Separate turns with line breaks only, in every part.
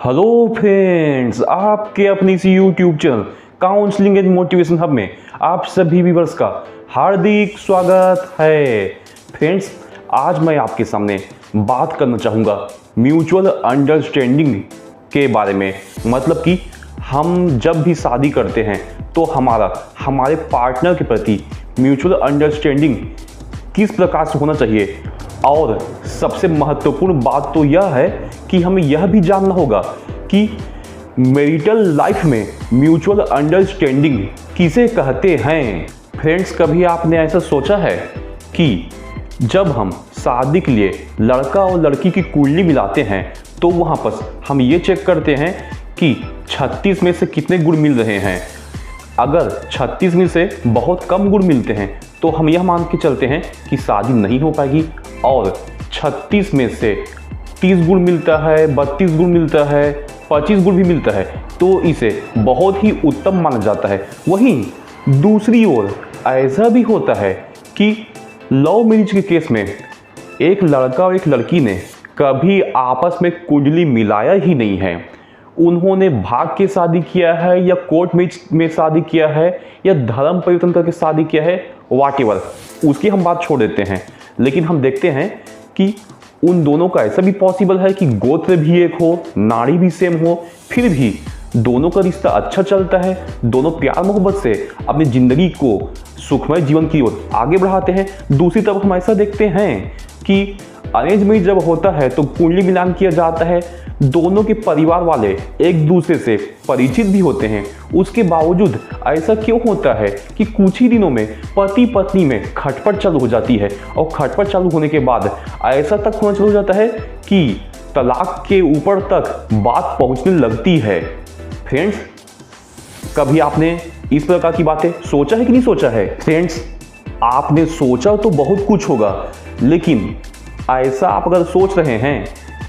Hello friends, आपके अपनी सी YouTube channel counselling and motivation hub में आप सभी व्यूअर्स का हार्दिक स्वागत है। फ्रेंड्स, आज मैं आपके सामने बात करना चाहूँगा म्यूचुअल अंडरस्टैंडिंग के बारे में। मतलब कि हम जब भी शादी करते हैं तो हमारे पार्टनर के प्रति म्यूचुअल अंडरस्टैंडिंग किस प्रकार से होना चाहिए। और सबसे महत्वपूर्ण बात तो यह है कि हमें यह भी जानना होगा कि मैरिटल लाइफ में म्यूचुअल अंडरस्टैंडिंग किसे कहते हैं। फ्रेंड्स, कभी आपने ऐसा सोचा है कि जब हम शादी के लिए लड़का और लड़की की कुंडली मिलाते हैं तो वहाँ पर हम ये चेक करते हैं कि 36 में से कितने गुण मिल रहे हैं। अगर 36 में से बहुत कम गुण मिलते हैं तो हम यह मान के चलते हैं कि शादी नहीं हो पाएगी। और 36 में से 30 गुण मिलता है, 32 गुण मिलता है, 25 गुण भी मिलता है तो इसे बहुत ही उत्तम माना जाता है। वहीं दूसरी ओर ऐसा भी होता है कि लव मैरिज के केस में एक लड़का और एक लड़की ने कभी आपस में कुंडली मिलाया ही नहीं है। उन्होंने भाग के शादी किया है या कोर्ट मैरिज में शादी किया है या धर्म परिवर्तन करके शादी किया है, व्हाटएवर, उसकी हम बात छोड़ देते हैं। लेकिन हम देखते हैं कि उन दोनों का ऐसा भी पॉसिबल है कि गोत्र भी एक हो, नाड़ी भी सेम हो, फिर भी दोनों का रिश्ता अच्छा चलता है। दोनों प्यार मोहब्बत से अपनी ज़िंदगी को सुखमय जीवन की ओर आगे बढ़ाते हैं। दूसरी तरफ हम ऐसा देखते हैं कि अरेंज मैरिज जब होता है तो कुंडली मिलान किया जाता है, दोनों के परिवार वाले एक दूसरे से परिचित भी होते हैं। उसके बावजूद ऐसा क्यों होता है कि कुछ ही दिनों में पति पत्नी में खटपट चालू हो जाती है और खटपट चालू होने के बाद ऐसा तक होना चालू हो जाता है कि तलाक के ऊपर तक बात पहुंचने लगती है। फ्रेंड्स, कभी आपने इस प्रकार की बातें सोचा है कि नहीं सोचा है? फ्रेंड्स, आपने सोचा तो बहुत कुछ होगा, लेकिन ऐसा आप अगर सोच रहे हैं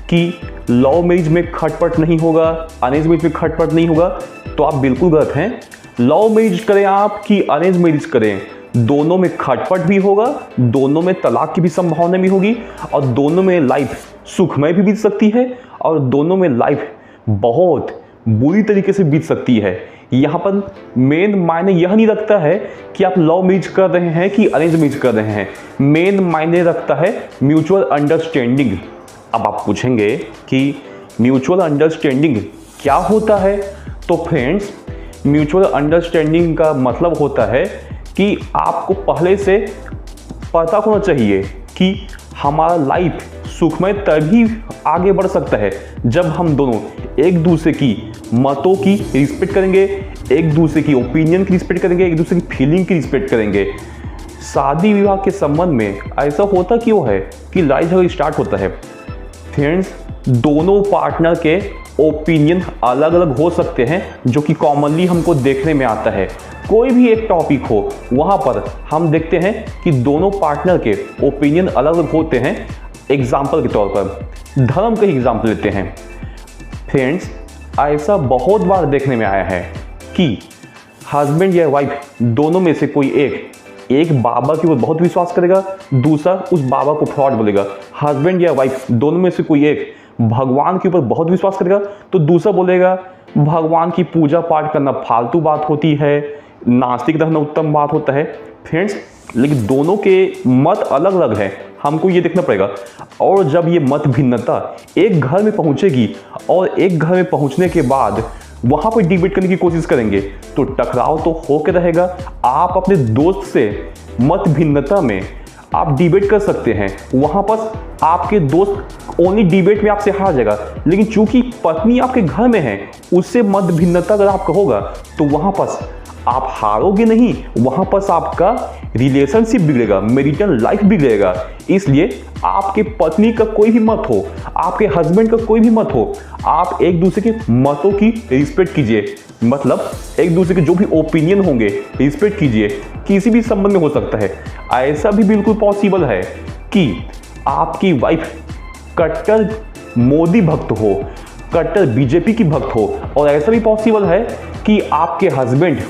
कि लव मैरिज में खटपट नहीं होगा, अरेंज मैरिज में खटपट नहीं होगा, तो आप बिल्कुल गलत हैं। लव मैरिज करें आप कि अरेंज मैरिज करें, दोनों में खटपट भी होगा, दोनों में तलाक की भी संभावना भी होगी और दोनों में लाइफ सुखमय भी बीत सकती है और दोनों में लाइफ बहुत बुरी तरीके से बीत सकती है। यहाँ पर मेन मायने यह नहीं रखता है कि आप लव मैरिज कर रहे हैं कि अरेंज मैरिज कर रहे हैं, मेन मायने रखता है म्यूचुअल अंडरस्टैंडिंग। अब आप पूछेंगे कि म्यूचुअल अंडरस्टैंडिंग क्या होता है? तो फ्रेंड्स, म्यूचुअल अंडरस्टैंडिंग का मतलब होता है कि आपको पहले से पता होना चाहिए कि हमारा लाइफ सुखमय तभी आगे बढ़ सकता है जब हम दोनों एक दूसरे की मतों की रिस्पेक्ट करेंगे, एक दूसरे की ओपिनियन की रिस्पेक्ट करेंगे, एक दूसरे की फीलिंग की रिस्पेक्ट करेंगे। शादी विवाह के संबंध में ऐसा होता क्यों है कि लड़ाई झगड़ा स्टार्ट होता है? फ्रेंड्स, दोनों पार्टनर के ओपिनियन अलग अलग हो सकते हैं, जो कि कॉमनली हमको देखने में आता है। कोई भी एक टॉपिक हो, वहाँ पर हम देखते हैं कि दोनों पार्टनर के ओपिनियन अलग अलग होते हैं। एग्जाम्पल के तौर पर धर्म का एग्जाम्पल लेते हैं। फ्रेंड्स, ऐसा बहुत बार देखने में आया है कि हस्बैंड या वाइफ दोनों में से कोई एक बाबा के ऊपर बहुत विश्वास करेगा, दूसरा उस बाबा को फ्रॉड बोलेगा। हस्बैंड या वाइफ दोनों में से कोई एक भगवान के ऊपर बहुत विश्वास करेगा तो दूसरा बोलेगा भगवान की पूजा पाठ करना फालतू बात होती है, नास्तिक रहना उत्तम बात होता है। फ्रेंड्स, लेकिन दोनों के मत अलग अलग हैं, हमको ये देखना पड़ेगा। और जब ये मत भिन्नता एक घर में पहुंचेगी और एक घर में पहुंचने के बाद वहाँ पर डिबेट करने की कोशिश करेंगे तो टकराव तो होकर रहेगा। आप अपने दोस्त से मत भिन्नता में आप डिबेट कर सकते हैं, वहाँ पर आपके दोस्त ओनली डिबेट में आपसे हार जाएगा। लेकिन चूंकि पत्नी आपके घर में है, उससे मत भिन्नता अगर आपका होगा तो वहाँ पर आप हारोगे नहीं, वहाँ पर आपका रिलेशनशिप बिगड़ेगा, मैरिटल लाइफ बिगड़ेगा। इसलिए आपके पत्नी का कोई भी मत हो, आपके हस्बैंड का कोई भी मत हो, आप एक दूसरे के मतों की रिस्पेक्ट कीजिए। मतलब एक दूसरे के जो भी ओपिनियन होंगे रिस्पेक्ट कीजिए। किसी भी संबंध में हो सकता है। ऐसा भी बिल्कुल पॉसिबल है कि आपकी वाइफ कट्टर मोदी भक्त हो, कट्टर बीजेपी की भक्त हो, और ऐसा भी पॉसिबल है कि आपके हस्बैंड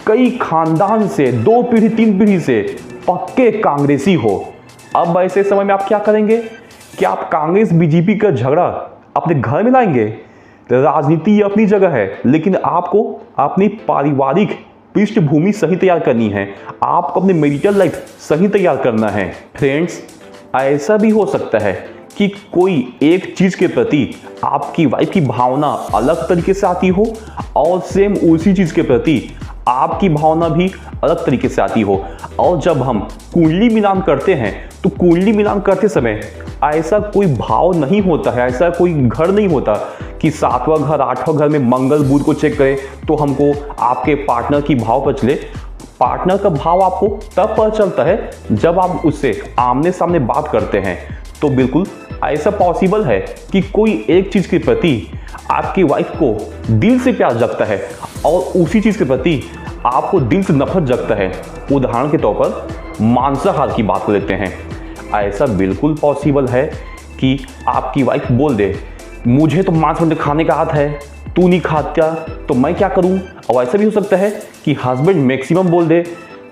कई खानदान से 2 पीढ़ी 3 पीढ़ी से पक्के कांग्रेसी हो। अब ऐसे समय में आप क्या करेंगे? क्या आप कांग्रेस बीजेपी का झगड़ा अपने घर में लाएंगे? राजनीति अपनी जगह है, लेकिन आपको अपनी पारिवारिक पृष्ठभूमि सही तैयार करनी है, आपको अपनी मैरिटल लाइफ सही तैयार करना है। फ्रेंड्स, ऐसा भी हो सकता है कि कोई एक चीज के प्रति आपकी वाइफ की भावना अलग तरीके से आती हो और सेम उसी चीज के प्रति आपकी भावना भी अलग तरीके से आती हो। और जब हम कुंडली मिलान करते हैं तो कुंडली मिलान करते समय ऐसा कोई भाव नहीं होता है, ऐसा कोई घर नहीं होता कि 7वां घर 8वां घर में मंगल बुध को चेक करें तो हमको आपके पार्टनर की भाव पता चले। पार्टनर का भाव आपको तब पता चलता है जब आप उससे आमने सामने बात करते हैं। तो बिल्कुल ऐसा पॉसिबल है कि कोई एक चीज के प्रति आपकी वाइफ को दिल से प्यार जगता है और उसी चीज के प्रति आपको दिल से नफरत जगता है। उदाहरण के तौर पर मांसाहार की बात लेते हैं। ऐसा बिल्कुल पॉसिबल है कि आपकी वाइफ बोल दे, मुझे तो मांस मटन खाने का आदत है, तू नहीं खाता तो मैं क्या करूं। और ऐसा भी हो सकता है कि हस्बैंड मैक्सिमम बोल दे,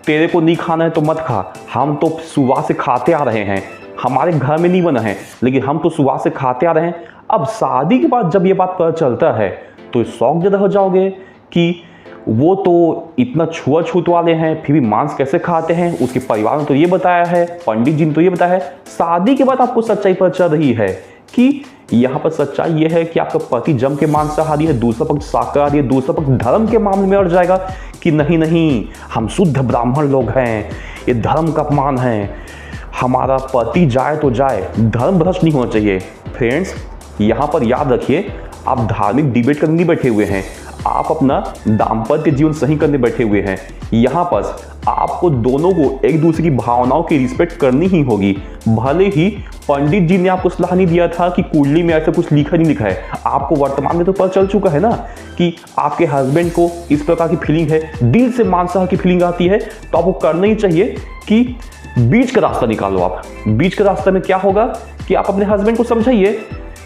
तेरे को नहीं खाना है तो मत खा, हम तो सुबह से खाते आ रहे हैं, हमारे घर में नहीं बना है लेकिन हम तो सुबह से खाते आ रहे हैं। अब शादी के बाद जब ये बात पता चलता है तो शौक ज़्यादा हो जाओगे कि वो तो इतना छुआछूत वाले हैं फिर भी मांस कैसे खाते हैं, उसके परिवार ने तो ये बताया है, पंडित जी ने तो ये बताया है। शादी के बाद आपको सच्चाई पता चल रही है कि यहाँ पर सच्चाई ये है कि आपका पति जम के मांसाहारी है, दूसरा पक्ष शाकाहारी है, दूसरा पक्ष धर्म के मामले में अड़ जाएगा कि नहीं नहीं हम शुद्ध ब्राह्मण लोग हैं, ये धर्म का अपमान है, हमारा पति जाए तो जाए, धर्म भ्रष्ट नहीं होना चाहिए। फ्रेंड्स, यहाँ पर याद रखिए, आप धार्मिक डिबेट करने नहीं बैठे हुए हैं, आप अपना दाम्पत्य जीवन सही करने बैठे हुए हैं। यहाँ पर आपको दोनों को एक दूसरे की भावनाओं की रिस्पेक्ट करनी ही होगी। भले ही पंडित जी ने आपको सलाह नहीं दिया था कि कुंडली में ऐसा कुछ लिखा नहीं लिखा है, आपको वर्तमान में तो पता चल चुका है ना कि आपके हस्बैंड को इस प्रकार की फीलिंग है, दिल से मांसाहार की फीलिंग आती है, तो आपको करना ही चाहिए कि बीच का रास्ता निकालो। आप बीच का रास्ता में क्या होगा कि आप अपने हस्बैंड को समझाइए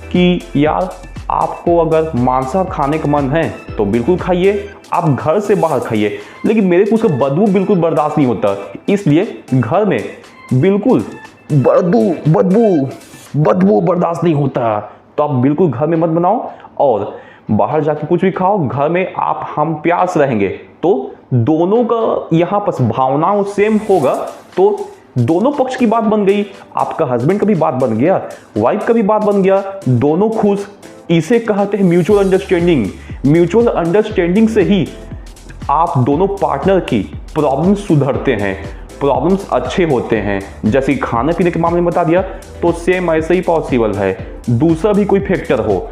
कि यार आपको अगर मांसाहार खाने का मन है तो बिल्कुल खाइए, आप घर से बाहर खाइए, लेकिन मेरे को उसका बदबू बिल्कुल बर्दाश्त नहीं होता, इसलिए घर में बिल्कुल बदबू बर्दाश्त नहीं होता, तो आप बिल्कुल घर में मत बनाओ और बाहर जाके कुछ भी खाओ। घर में आप हम प्यार से रहेंगे तो दोनों का यहाँ पर भावनाओं सेम होगा, तो दोनों पक्ष की बात बन गई, आपका हस्बैंड का भी बात बन गया, वाइफ का भी बात बन गया, दोनों खुश। इसे कहते हैं म्यूचुअल अंडरस्टैंडिंग। म्यूचुअल अंडरस्टैंडिंग से ही आप दोनों पार्टनर की प्रॉब्लम्स सुधरते हैं, प्रॉब्लम्स अच्छे होते हैं। जैसे खाने पीने के मामले में बता दिया तो सेम ऐसे ही पॉसिबल है। दूसरा भी कोई फैक्टर हो,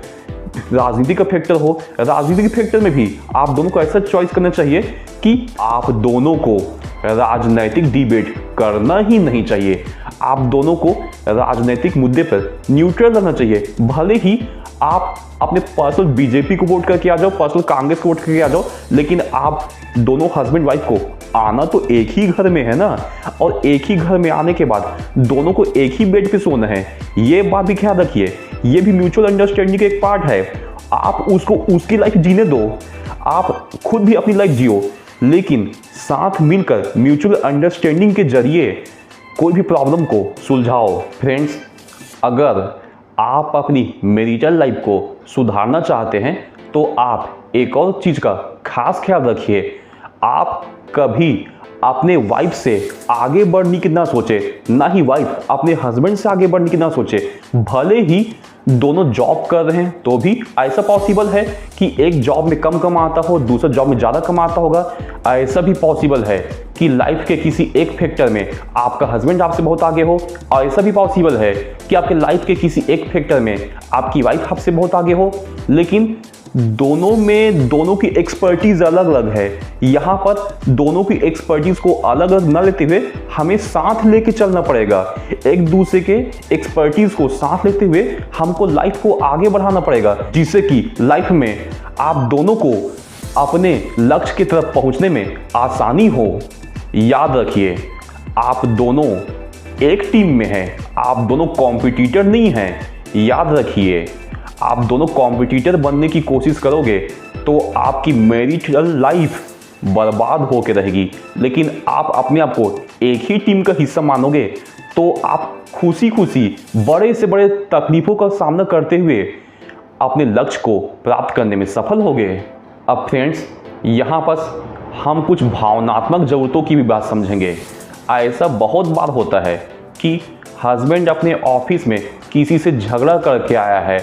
राजनीति का फैक्टर हो, राजनीति के फैक्टर में भी आप दोनों को ऐसा चॉइस करना चाहिए कि आप दोनों को राजनैतिक डिबेट करना ही नहीं चाहिए। आप दोनों को राजनीतिक मुद्दे पर न्यूट्रल रहना चाहिए। भले ही आप अपने पर्सनल बीजेपी को वोट करके आ जाओ, पर्सनल कांग्रेस को वोट करके आ जाओ, लेकिन आप दोनों हस्बैंड वाइफ को आना तो एक ही घर में है ना, और एक ही घर में आने के बाद दोनों को एक ही बेड पे सोना है। ये बात भी ख्याल रखिए, ये भी म्यूचुअल अंडरस्टैंडिंग का एक पार्ट है। आप उसको उसकी लाइफ जीने दो, आप खुद भी अपनी लाइफ जियो, लेकिन साथ मिलकर म्यूचुअल अंडरस्टैंडिंग के जरिए कोई भी प्रॉब्लम को सुलझाओ। फ्रेंड्स, अगर आप अपनी मैरिटल लाइफ को सुधारना चाहते हैं तो आप एक और चीज़ का खास ख्याल रखिए, आप कभी अपने वाइफ से आगे बढ़ने की ना सोचे, ना ही वाइफ अपने हस्बैंड से आगे बढ़ने की ना सोचे। भले ही दोनों जॉब कर रहे हैं तो भी ऐसा पॉसिबल है कि एक जॉब में कम कमाता हो, दूसरा जॉब में ज़्यादा कमाता होगा। ऐसा भी पॉसिबल है कि लाइफ के किसी एक फैक्टर में आपका हस्बैंड आपसे बहुत आगे हो, और ऐसा भी पॉसिबल है कि आपके लाइफ के किसी एक फैक्टर में आपकी वाइफ आपसे बहुत आगे हो, लेकिन दोनों की एक्सपर्टीज अलग अलग है। यहाँ पर दोनों की एक्सपर्टीज को अलग अलग न लेते हुए हमें साथ लेके चलना पड़ेगा। एक दूसरे के एक्सपर्टीज को साथ लेते हुए हमको लाइफ को आगे बढ़ाना पड़ेगा, जिससे कि लाइफ में आप दोनों को अपने लक्ष्य की तरफ पहुंचने में आसानी हो। याद रखिए, आप दोनों एक टीम में हैं, आप दोनों कॉम्पिटिटर नहीं हैं। याद रखिए, आप दोनों कॉम्पिटिटर बनने की कोशिश करोगे तो आपकी मैरिटल लाइफ बर्बाद होकर रहेगी, लेकिन आप अपने आप को एक ही टीम का हिस्सा मानोगे तो आप खुशी खुशी बड़े से बड़े तकलीफों का सामना करते हुए अपने लक्ष्य को प्राप्त करने में सफल होगे। अब फ्रेंड्स, यहाँ पर हम कुछ भावनात्मक ज़रूरतों की भी बात समझेंगे। ऐसा बहुत बार होता है कि हस्बैंड अपने ऑफिस में किसी से झगड़ा करके आया है,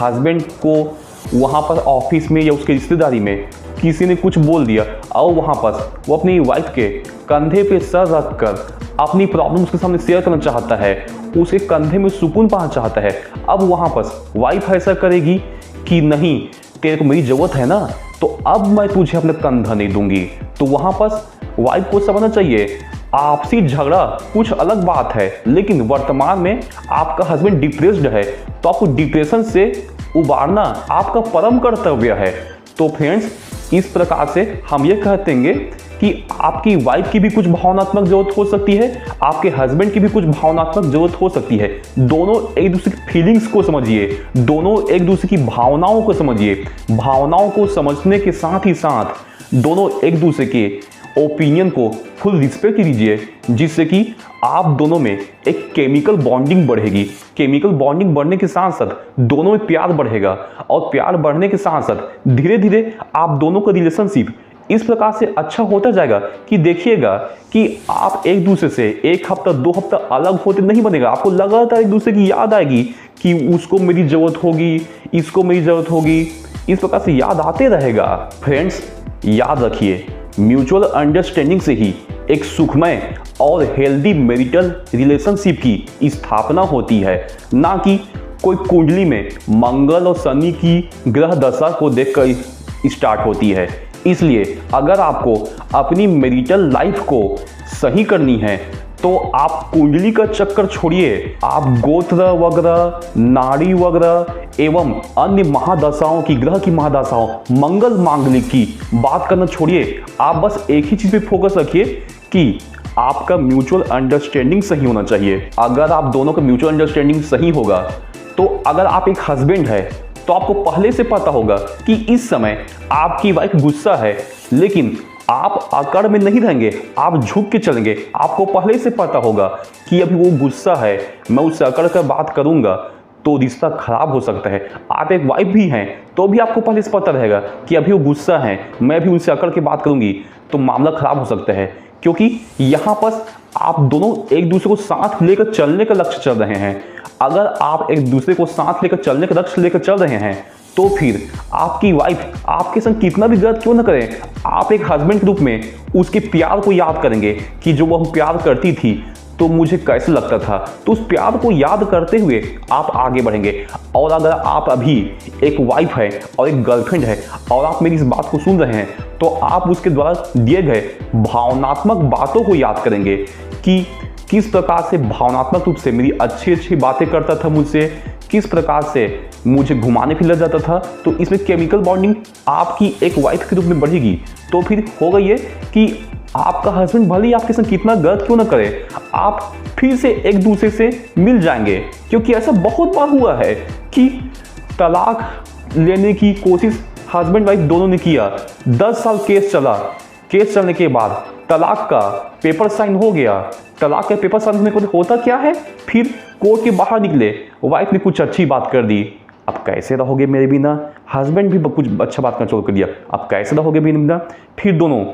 हस्बैंड को वहाँ पर ऑफिस में या उसके रिश्तेदारी में किसी ने कुछ बोल दिया और वहाँ पर वो अपनी वाइफ के कंधे पे सर रख कर अपनी प्रॉब्लम उसके सामने शेयर करना चाहता है, उसके कंधे में सुकून पाना चाहता है। अब वहाँ पर वाइफ ऐसा करेगी कि नहीं, तेरे को मेरी ज़रूरत है ना, तो अब मैं तुझे अपना कंधा नहीं दूंगी। तो वहाँ पर वाइफ को समझना चाहिए आपसी झगड़ा कुछ अलग बात है, लेकिन वर्तमान में आपका हस्बैंड डिप्रेस्ड है, तो आपको डिप्रेशन से उबारना आपका परम कर्तव्य है। तो फ्रेंड्स, इस प्रकार से हम ये कहते हैं कि आपकी वाइफ की भी कुछ भावनात्मक जरूरत हो सकती है, आपके हस्बैंड की भी कुछ भावनात्मक जरूरत हो सकती है। दोनों एक दूसरे की फीलिंग्स को समझिए, दोनों एक दूसरे की भावनाओं को समझिए। भावनाओं को समझने के साथ ही साथ दोनों एक दूसरे के ओपिनियन को फुल रिस्पेक्ट दीजिए, जिससे कि आप दोनों में एक केमिकल बॉन्डिंग बढ़ेगी। केमिकल बॉन्डिंग बढ़ने के साथ साथ दोनों में प्यार बढ़ेगा, और प्यार बढ़ने के साथ साथ धीरे धीरे आप दोनों का रिलेशनशिप इस प्रकार से अच्छा होता जाएगा कि देखिएगा कि आप एक दूसरे से एक हफ्ता 2 हफ्ता अलग होते नहीं बनेगा। आपको लगातार एक दूसरे की याद आएगी कि उसको मेरी ज़रूरत होगी, इसको मेरी ज़रूरत होगी, इस प्रकार से याद आते रहेगा। फ्रेंड्स, याद रखिए, म्यूचुअल अंडरस्टैंडिंग से ही एक सुखमय और हेल्दी मैरिटल रिलेशनशिप की स्थापना होती है, ना कि कोई कुंडली में मंगल और शनि की ग्रह दशा को देखकर स्टार्ट होती है। इसलिए अगर आपको अपनी मैरिटल लाइफ को सही करनी है तो आप कुंडली का चक्कर छोड़िए, आप गोत्र वगैरह, नाड़ी वगैरह एवं अन्य महादशाओं की, ग्रह की महादशाओं, मंगल मांगलिक की बात करना छोड़िए। आप बस एक ही चीज़ पे फोकस रखिए कि आपका म्यूचुअल अंडरस्टैंडिंग सही होना चाहिए। अगर आप दोनों का म्यूचुअल अंडरस्टैंडिंग सही होगा तो अगर आप एक हस्बैंड है तो आपको पहले से पता होगा कि इस समय आपकी वाइफ गुस्सा है, लेकिन आप अकड़ में नहीं रहेंगे, आप झुक के चलेंगे। आपको पहले से पता होगा कि अभी वो गुस्सा है, मैं उससे अकड़ कर बात करूंगा तो रिश्ता खराब हो सकता है। आप एक वाइफ भी हैं तो भी आपको पहले से पता रहेगा कि अभी वो गुस्सा है, मैं भी उनसे अकड़ के बात करूंगी तो मामला खराब हो सकता है, क्योंकि यहाँ पर आप दोनों एक दूसरे को साथ लेकर चलने का लक्ष्य चल रहे हैं। अगर आप एक दूसरे को साथ लेकर चलने का लक्ष्य लेकर चल रहे हैं तो फिर आपकी वाइफ आपके संग कितना भी गलत क्यों ना करें, आप एक हस्बैंड के रूप में उसके प्यार को याद करेंगे कि जो वह प्यार करती थी तो मुझे कैसे लगता था, तो उस प्यार को याद करते हुए आप आगे बढ़ेंगे। और अगर आप अभी एक वाइफ है और एक गर्लफ्रेंड है और आप मेरी इस बात को सुन रहे हैं तो आप उसके द्वारा दिए गए भावनात्मक बातों को याद करेंगे कि किस प्रकार से भावनात्मक रूप से मेरी अच्छी अच्छी बातें करता था मुझसे, किस प्रकार से मुझे घुमाने फिर जाता था। तो इसमें केमिकल बॉन्डिंग आपकी एक वाइफ के रूप में बढ़ेगी। तो फिर हो गई है कि आपका हस्बैंड भले ही आपके साथ कितना गलत क्यों ना करे, आप फिर से एक दूसरे से मिल जाएंगे। क्योंकि ऐसा बहुत बार हुआ है कि तलाक लेने की कोशिश हस्बैंड वाइफ दोनों ने किया, 10 साल केस चला, केस चलने के बाद तलाक का पेपर साइन हो गया। तलाक के पेपर साइन होने के बाद होता क्या है, फिर कोर्ट के बाहर निकले, वाइफ ने कुछ अच्छी बात कर दी, अब कैसे रहोगे मेरे बिना, हस्बैंड भी कुछ अच्छा बात करना शुरू कर दिया, अब कैसे रहोगे मेरे बिना। फिर दोनों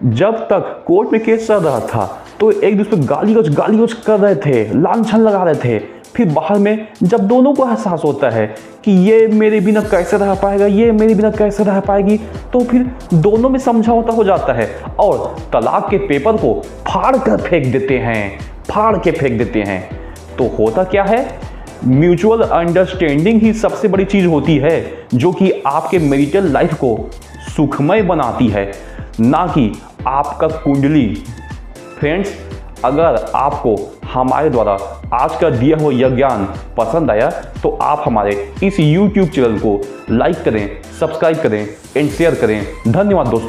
जब तक कोर्ट में केस चल रहा था तो एक दूसरे गाली गलौज कर रहे थे, लांछन लगा रहे थे। फिर बाहर में जब दोनों को एहसास होता है कि ये मेरे बिना कैसे रह पाएगा, ये मेरे बिना कैसे रह पाएगी, तो फिर दोनों में समझौता हो जाता है और तलाक के पेपर को फाड़ कर फेंक देते हैं, फाड़ के फेंक देते हैं। तो होता क्या है, म्यूचुअल अंडरस्टैंडिंग ही सबसे बड़ी चीज होती है जो कि आपके मैरिटल लाइफ को सुखमय बनाती है, ना कि आपका कुंडली। फ्रेंड्स, अगर आपको हमारे द्वारा आज का दिया हुआ यह ज्ञान पसंद आया तो आप हमारे इस YouTube चैनल को लाइक करें, सब्सक्राइब करें एंड शेयर करें। धन्यवाद दोस्तों।